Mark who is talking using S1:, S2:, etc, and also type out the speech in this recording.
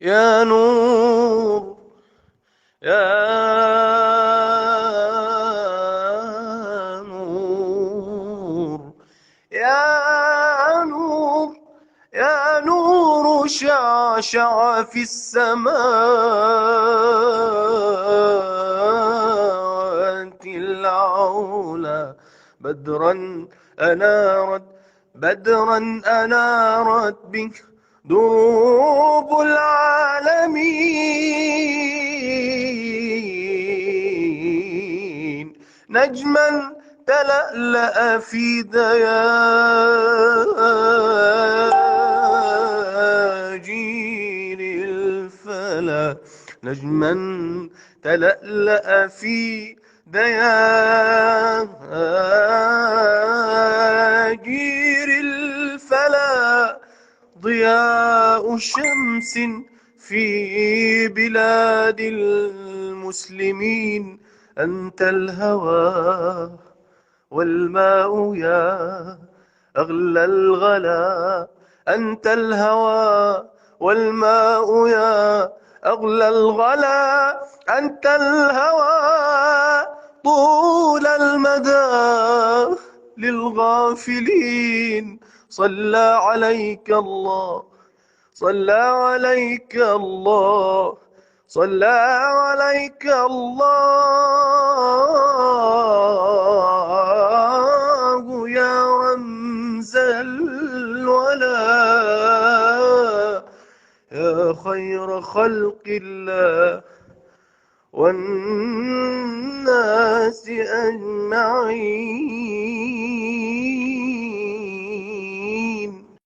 S1: يا نور، يا نور، يا نور، يا نور شعشع في السماوات العولى، بدرا أنارت، بدرا أنارت بك دروب العالمين، نجما تلألأ في دياجير الفلا، نجما تلألأ في دياجير الفلا، ضياء شمس في بلاد المسلمين. أنت الهوى والماء يا أغلى الغلا، أنت الهوى والماء يا أغلى الغلا، أنت الهوى طول المدى للغافلين. صلى عليك الله، صلى عليك الله، صلى عليك الله يا رمز الولا، يا خير خلق الله والناس أجمعين.